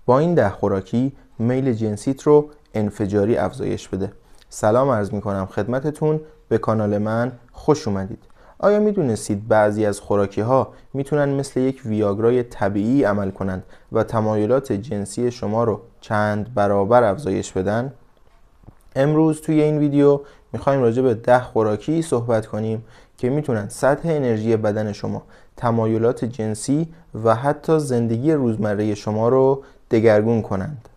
با این 10 خوراکی میل جنسیت رو انفجاری افزایش بده. سلام عرض میکنم خدمتتون، به کانال من خوش اومدید. آیا میدونستید بعضی از خوراکی ها میتونن مثل یک ویاگرای طبیعی عمل کنند و تمایلات جنسی شما رو چند برابر افزایش بدن؟ امروز توی این ویدیو میخوایم راجع به 10 خوراکی صحبت کنیم که میتونن سطح انرژی بدن شما، تمایلات جنسی و حتی زندگی روزمره شما رو دگرگون کنند.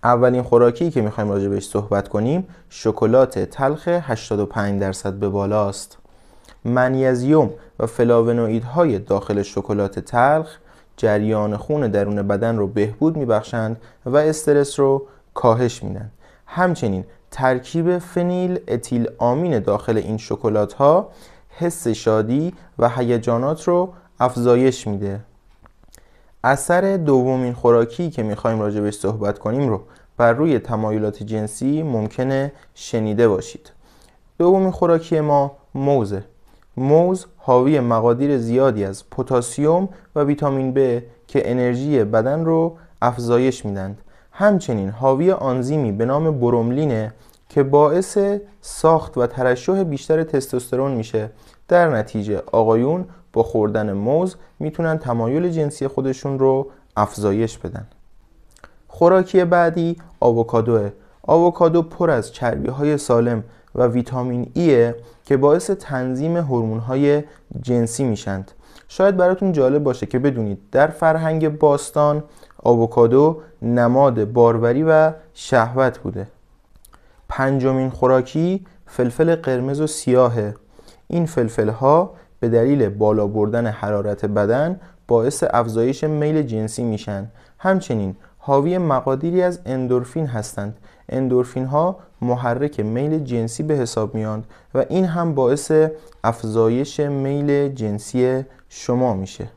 اولین خوراکی که میخوایم راجع بهش صحبت کنیم شکلات تلخ 85% به بالاست. منیزیم و فلاونوئیدهای داخل شکلات تلخ جریان خون درون بدن رو بهبود میبخشند و استرس رو کاهش میدن. همچنین ترکیب فنیل اتیل آمین داخل این شکلات ها حس شادی و هیجانات رو افزایش میده. اثر دومین خوراکی که میخوایم راجع بهش صحبت کنیم رو بر روی تمایلات جنسی ممکنه شنیده باشید. دومین خوراکی ما موزه. موز حاوی مقادیر زیادی از پتاسیم و ویتامین B که انرژی بدن رو افزایش میدند. همچنین حاوی آنزیمی به نام بروملینه که باعث ساخت و ترشح بیشتر تستوسترون میشه. در نتیجه آقایون با خوردن موز میتونن تمایل جنسی خودشون رو افزایش بدن. خوراکی بعدی آووکادوه. آووکادو پر از چربی‌های سالم و ویتامین ایه که باعث تنظیم هورمون‌های جنسی میشند. شاید براتون جالب باشه که بدونید در فرهنگ باستان آووکادو نماد باروری و شهوت بوده. پنجمین خوراکی فلفل قرمز و سیاهه. این فلفل‌ها به دلیل بالا بردن حرارت بدن باعث افزایش میل جنسی میشن. همچنین حاوی مقادیری از اندورفین هستند. اندورفین ها محرک میل جنسی به حساب میاند و این هم باعث افزایش میل جنسی شما میشه.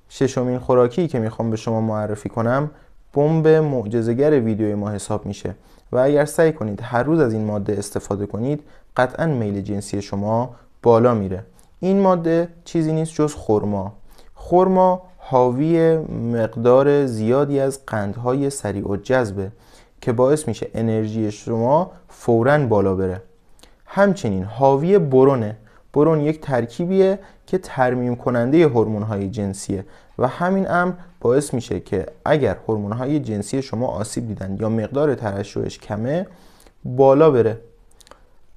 ششمین خوراکی که میخوام به شما معرفی کنم بمب معجزه‌گر ویدیوی ما حساب میشه و اگر سعی کنید هر روز از این ماده استفاده کنید قطعاً میل جنسی شما بالا میره. این ماده چیزی نیست جز خرما. خرما حاوی مقدار زیادی از قندهای سریع الجذبه که باعث میشه انرژی شما فوراً بالا بره. همچنین حاوی برونه. برون یک ترکیبیه که ترمیم کننده هورمون‌های جنسیه و همین امر باعث میشه که اگر هورمون‌های جنسی شما آسیب دیدن یا مقدار ترشحش کمه بالا بره.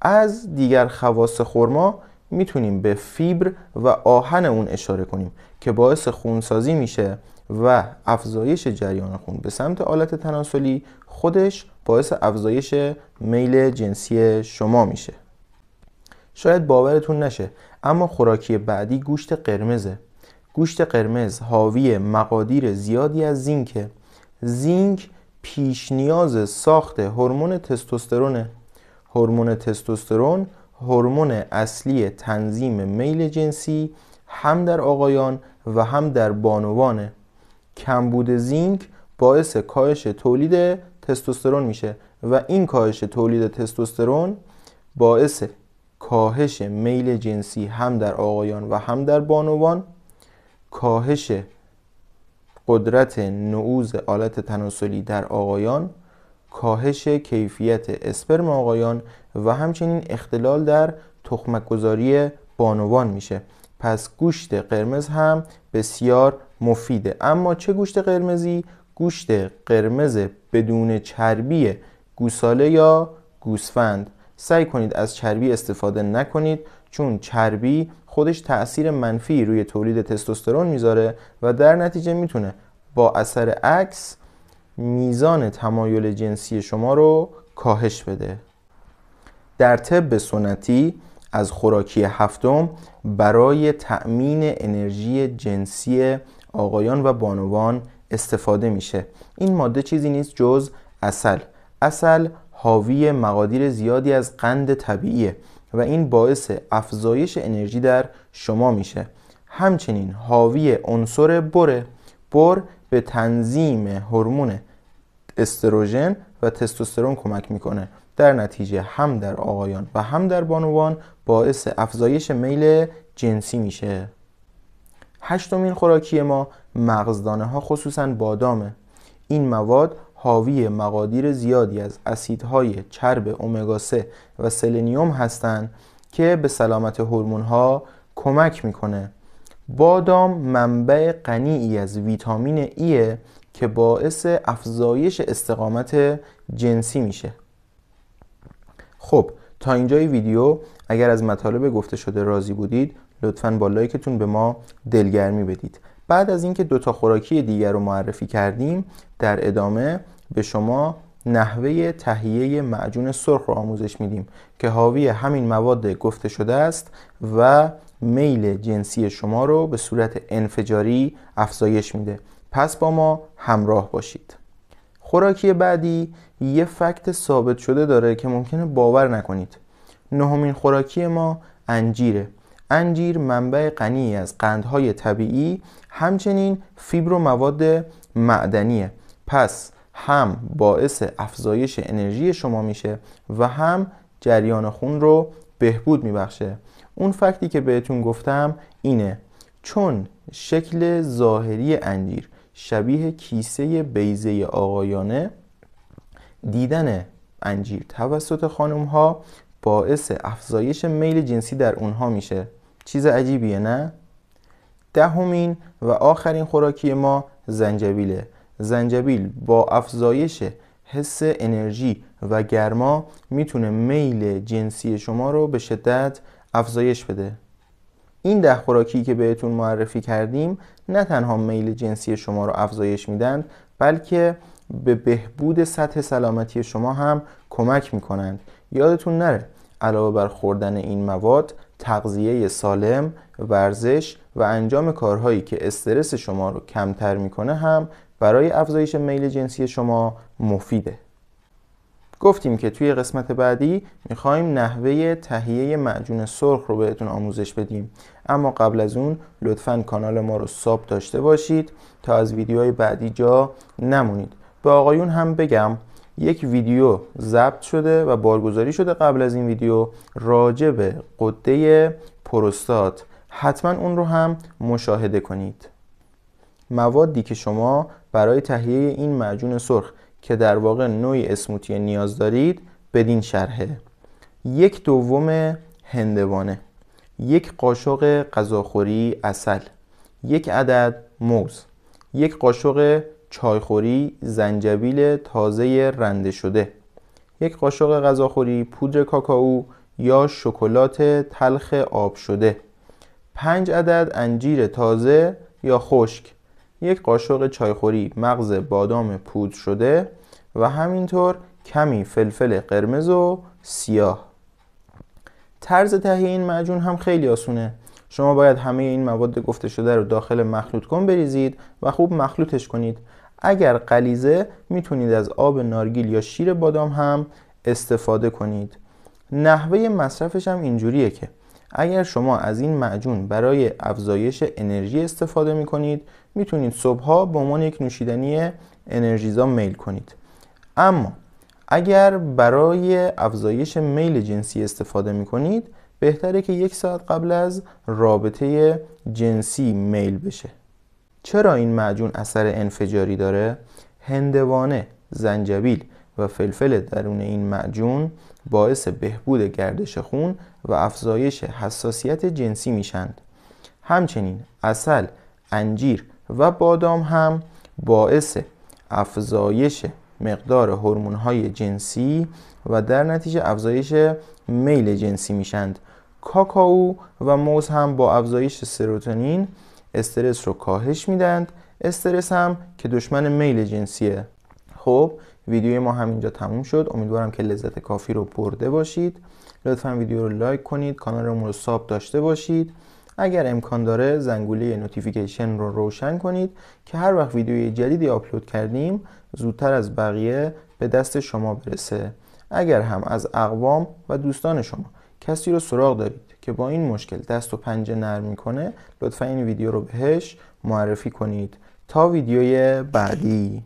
از دیگر خواص خرما میتونیم به فیبر و آهن اون اشاره کنیم که باعث خونسازی میشه و افزایش جریان خون به سمت آلت تناسلی خودش باعث افزایش میل جنسی شما میشه. شاید باورتون نشه اما خوراکی بعدی گوشت قرمزه. گوشت قرمز حاوی مقادیر زیادی از زینکه. زینک پیش نیاز ساخت هورمون تستوسترونه. هورمون تستوسترون هورمون اصلی تنظیم میل جنسی هم در آقایان و هم در بانوانه. کمبود زینک باعث کاهش تولید تستوسترون میشه و این کاهش تولید تستوسترون باعث کاهش میل جنسی هم در آقایان و هم در بانوان، کاهش قدرت نعوذ آلت تناسلی در آقایان، کاهش کیفیت اسپرم آقایان و همچنین اختلال در تخمک گذاری بانوان میشه. پس گوشت قرمز هم بسیار مفیده. اما چه گوشت قرمزی؟ گوشت قرمز بدون چربی گوساله یا گوسفند. سعی کنید از چربی استفاده نکنید چون چربی خودش تأثیر منفی روی تولید تستوسترون میذاره و در نتیجه میتونه با اثر عکس میزان تمایل جنسی شما رو کاهش بده. در طب سنتی از خوراکی هفتم برای تأمین انرژی جنسی آقایان و بانوان استفاده میشه. این ماده چیزی نیست جز عسل. عسل حاوی مقادیر زیادی از قند طبیعیه و این باعث افزایش انرژی در شما میشه. همچنین حاوی عنصر بره. بر به تنظیم هورمون استروژن و تستوسترون کمک میکنه. در نتیجه هم در آقایان و هم در بانوان باعث افزایش میل جنسی میشه. هشتمین خوراکی ما مغزدانه ها خصوصاً بادامه. این مواد حاوی مقادیر زیادی از اسیدهای چرب امگا 3 و سلنیوم هستند که به سلامت هورمون ها کمک میکنه. بادام منبع غنی از ویتامین ایه که باعث افزایش استقامت جنسی میشه. خب تا اینجای ویدیو اگر از مطالب گفته شده راضی بودید لطفاً با لایکتون به ما دلگرمی بدید. بعد از اینکه 2 تا خوراکی دیگر رو معرفی کردیم در ادامه به شما نحوه تهیه معجون سرخ رو آموزش میدیم که حاوی همین مواد گفته شده است و میل جنسی شما رو به صورت انفجاری افزایش میده. پس با ما همراه باشید. خوراکی بعدی یه فکت ثابت شده داره که ممکنه باور نکنید. 9مین خوراکی ما انجیره. انجیر منبع غنی از قندهای طبیعی همچنین فیبر و مواد معدنیه. پس هم باعث افزایش انرژی شما میشه و هم جریان خون رو بهبود میبخشه. اون فکتی که بهتون گفتم اینه: چون شکل ظاهری انجیر شبیه کیسه بیضه آقایانه، دیدن انجیر توسط خانم ها باعث افزایش میل جنسی در اونها میشه. چیز عجیبیه نه؟ 10مین و آخرین خوراکی ما زنجبیله. زنجبیل با افزایش حس انرژی و گرما میتونه میل جنسی شما رو به شدت افزایش بده. این 10 خوراکی که بهتون معرفی کردیم نه تنها میل جنسی شما رو افزایش میدن بلکه به بهبود سطح سلامتی شما هم کمک میکنند. یادتون نره علاوه بر خوردن این مواد تغذیه سالم، ورزش و انجام کارهایی که استرس شما رو کمتر میکنه هم برای افزایش میل جنسی شما مفیده. گفتیم که توی قسمت بعدی میخوایم نحوه تهیه معجون سرخ رو بهتون آموزش بدیم، اما قبل از اون لطفاً کانال ما رو ساب داشته باشید تا از ویدیوهای بعدی جا نمونید. به آقایون هم بگم یک ویدیو ضبط شده و بارگذاری شده قبل از این ویدیو راجع به غده پروستات، حتما اون رو هم مشاهده کنید. موادی که شما برای تهیه این معجون سرخ که در واقع نوعی اسموتی نیاز دارید بدین شرحه: 1/2 هندوانه، 1 قاشق غذاخوری عسل، 1 عدد موز، 1 قاشق چایخوری زنجبیل تازه رنده شده، 1 قاشق غذاخوری پودر کاکائو یا شکلات تلخ آب شده، 5 عدد انجیر تازه یا خشک، 1 قاشق چایخوری مغز بادام پودر شده و همینطور کمی فلفل قرمز و سیاه. طرز تهیه این معجون هم خیلی آسونه. شما باید همه این مواد گفته شده رو داخل مخلوط کن بریزید و خوب مخلوطش کنید. اگر غلیظه میتونید از آب نارگیل یا شیر بادام هم استفاده کنید. نحوه مصرفش هم اینجوریه که اگر شما از این معجون برای افزایش انرژی استفاده میکنید میتونید صبحها به عنوان یک نوشیدنی انرژیزا میل کنید. اما اگر برای افزایش میل جنسی استفاده میکنید بهتره که 1 ساعت قبل از رابطه جنسی میل بشه. چرا این معجون اثر انفجاری داره؟ هندوانه، زنجبیل و فلفل درون این معجون باعث بهبود گردش خون و افزایش حساسیت جنسی میشند. همچنین عسل، انجیر و بادام هم باعث افزایش مقدار هورمون‌های جنسی و در نتیجه افزایش میل جنسی میشند. کاکائو و موز هم با افزایش سروتونین استرس رو کاهش میدند. استرس هم که دشمن میل جنسیه. خب ویدیوی ما همینجا تموم شد. امیدوارم که لذت کافی رو برده باشید. لطفاً ویدیو رو لایک کنید، کانالمون رو ساب داشته باشید. اگر امکان داره زنگوله نوتیفیکیشن رو روشن کنید که هر وقت ویدیوی جدیدی آپلود کردیم زودتر از بقیه به دست شما برسه. اگر هم از اقوام و دوستان شما کسی رو سراغ دارید که با این مشکل دست و پنجه نرم میکنه لطفاً این ویدیو رو بهش معرفی کنید. تا ویدیوی بعدی.